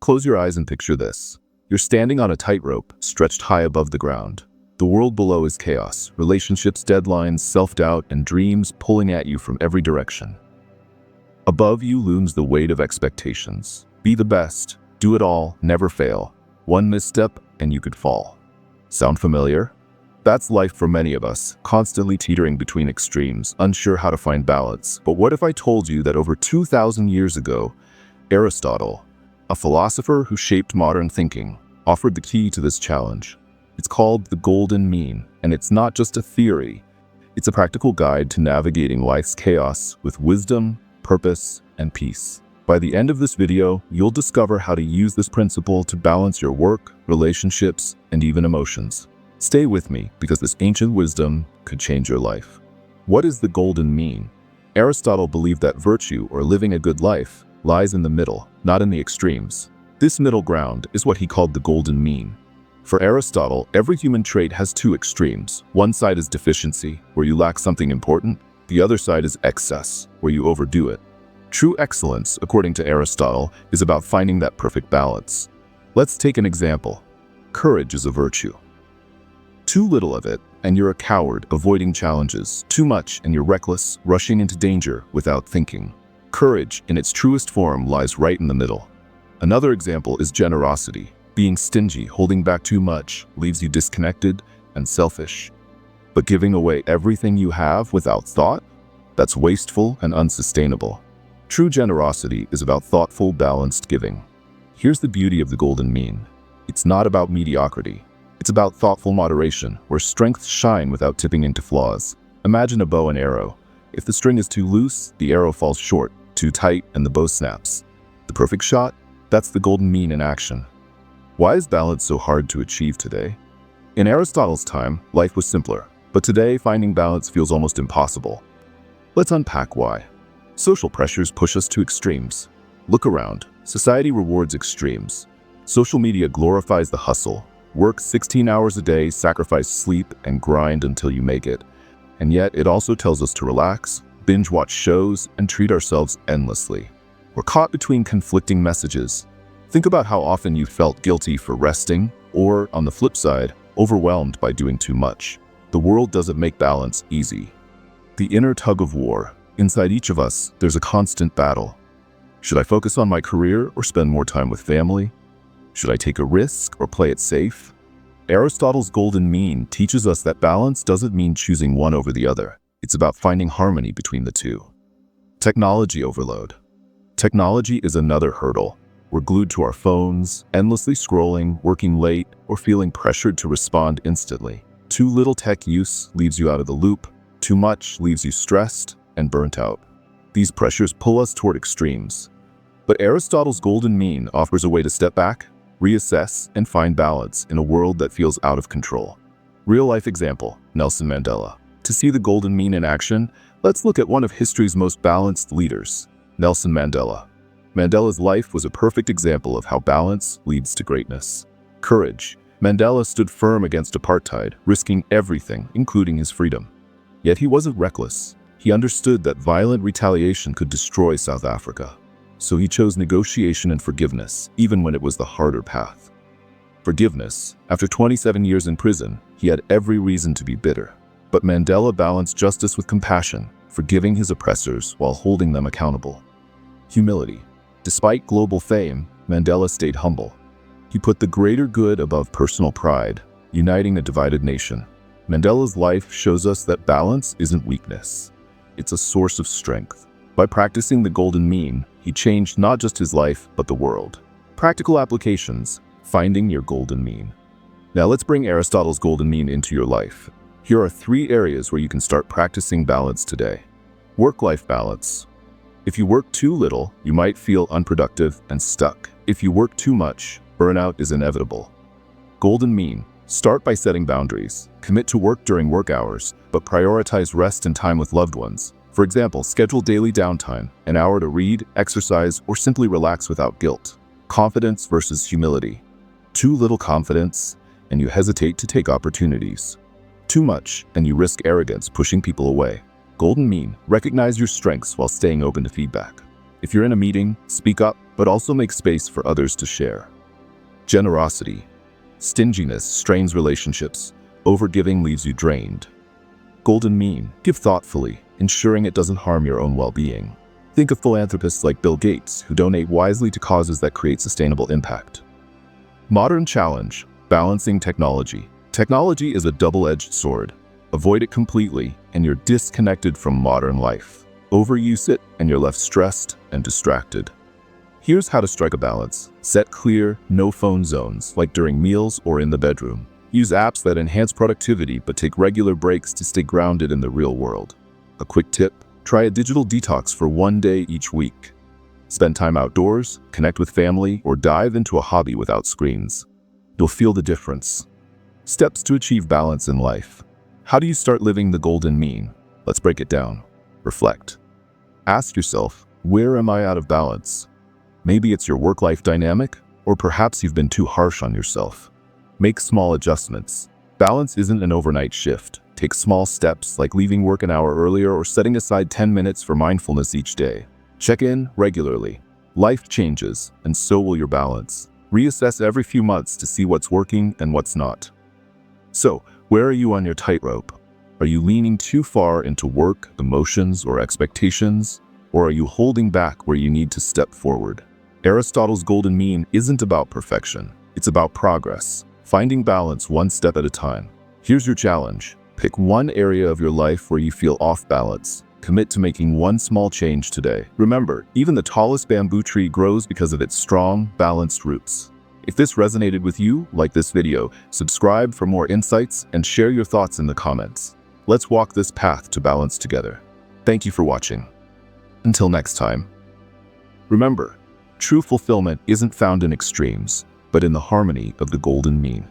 Close your eyes and picture this. You're standing on a tightrope, stretched high above the ground. The world below is chaos, relationships, deadlines, self-doubt, and dreams pulling at you from every direction. Above you looms the weight of expectations. Be the best, do it all, never fail. One misstep, and you could fall. Sound familiar? That's life for many of us, constantly teetering between extremes, unsure how to find balance. But what if I told you that over 2,000 years ago, Aristotle, a philosopher who shaped modern thinking, offered the key to this challenge? It's called the Golden Mean, and it's not just a theory. It's a practical guide to navigating life's chaos with wisdom, purpose, and peace. By the end of this video, you'll discover how to use this principle to balance your work, relationships, and even emotions. Stay with me, because this ancient wisdom could change your life. What is the Golden Mean? Aristotle believed that virtue, or living a good life, lies in the middle, not in the extremes. This middle ground is what he called the Golden Mean. For Aristotle, every human trait has two extremes. One side is deficiency, where you lack something important. The other side is excess, where you overdo it. True excellence, according to Aristotle, is about finding that perfect balance. Let's take an example. Courage is a virtue. Too little of it, and you're a coward, avoiding challenges. Too much, and you're reckless, rushing into danger without thinking. Courage, in its truest form, lies right in the middle. Another example is generosity. Being stingy, holding back too much, leaves you disconnected and selfish. But giving away everything you have without thought? That's wasteful and unsustainable. True generosity is about thoughtful, balanced giving. Here's the beauty of the Golden Mean. It's not about mediocrity. It's about thoughtful moderation, where strengths shine without tipping into flaws. Imagine a bow and arrow. If the string is too loose, the arrow falls short. Too tight, and the bow snaps. The perfect shot? That's the Golden Mean in action. Why is balance so hard to achieve today? In Aristotle's time, life was simpler, but today finding balance feels almost impossible. Let's unpack why. Social pressures push us to extremes. Look around. Society rewards extremes. Social media glorifies the hustle. Work 16 hours a day, sacrifice sleep, and grind until you make it. And yet it also tells us to relax, binge watch shows, and treat ourselves endlessly. We're caught between conflicting messages. Think about how often you felt guilty for resting, or, on the flip side, overwhelmed by doing too much. The world doesn't make balance easy. The inner tug-of-war. Inside each of us, there's a constant battle. Should I focus on my career or spend more time with family? Should I take a risk or play it safe? Aristotle's Golden Mean teaches us that balance doesn't mean choosing one over the other. It's about finding harmony between the two. Technology overload. Technology is another hurdle. We're glued to our phones, endlessly scrolling, working late, or feeling pressured to respond instantly. Too little tech use leaves you out of the loop. Too much leaves you stressed and burnt out. These pressures pull us toward extremes. But Aristotle's Golden Mean offers a way to step back, reassess, and find balance in a world that feels out of control. Real-life example, Nelson Mandela. To see the Golden Mean in action, let's look at one of history's most balanced leaders, Nelson Mandela. Mandela's life was a perfect example of how balance leads to greatness. Courage. Mandela stood firm against apartheid, risking everything, including his freedom. Yet he wasn't reckless. He understood that violent retaliation could destroy South Africa. So he chose negotiation and forgiveness, even when it was the harder path. Forgiveness. After 27 years in prison, he had every reason to be bitter. But Mandela balanced justice with compassion, forgiving his oppressors while holding them accountable. Humility. Despite global fame, Mandela stayed humble. He put the greater good above personal pride, uniting a divided nation. Mandela's life shows us that balance isn't weakness. It's a source of strength. By practicing the Golden Mean, he changed not just his life, but the world. Practical applications. Finding your Golden Mean. Now let's bring Aristotle's Golden Mean into your life. Here are 3 areas where you can start practicing balance today. Work-life balance. If you work too little, you might feel unproductive and stuck. If you work too much, burnout is inevitable. Golden Mean. Start by setting boundaries. Commit to work during work hours, but prioritize rest and time with loved ones. For example, schedule daily downtime, an hour to read, exercise, or simply relax without guilt. Confidence versus humility. Too little confidence, and you hesitate to take opportunities. Too much, and you risk arrogance, pushing people away. Golden Mean. Recognize your strengths while staying open to feedback. If you're in a meeting, speak up, but also make space for others to share. Generosity. Stinginess strains relationships. Overgiving leaves you drained. Golden mean. Give thoughtfully, ensuring it doesn't harm your own well-being. Think of philanthropists like Bill Gates, who donate wisely to causes that create sustainable impact. Modern challenge. Balancing technology. Technology is a double-edged sword. Avoid it completely, and you're disconnected from modern life. Overuse it, and you're left stressed and distracted. Here's how to strike a balance. Set clear, no-phone zones, like during meals or in the bedroom. Use apps that enhance productivity but take regular breaks to stay grounded in the real world. A quick tip: try a digital detox for one day each week. Spend time outdoors, connect with family, or dive into a hobby without screens. You'll feel the difference. Steps to achieve balance in life. How do you start living the golden mean? Let's break it down. Reflect. Ask yourself, where am I out of balance? Maybe it's your work-life dynamic, or perhaps you've been too harsh on yourself. Make small adjustments. Balance isn't an overnight shift. Take small steps like leaving work an hour earlier or setting aside 10 minutes for mindfulness each day. Check in regularly. Life changes, and so will your balance. Reassess every few months to see what's working and what's not. So, where are you on your tightrope? Are you leaning too far into work, emotions, or expectations? Or are you holding back where you need to step forward? Aristotle's golden mean isn't about perfection. It's about progress, finding balance one step at a time. Here's your challenge. Pick one area of your life where you feel off balance. Commit to making one small change today. Remember, even the tallest bamboo tree grows because of its strong, balanced roots. If this resonated with you, like this video, subscribe for more insights, and share your thoughts in the comments. Let's walk this path to balance together. Thank you for watching. Until next time. Remember, true fulfillment isn't found in extremes, but in the harmony of the golden mean.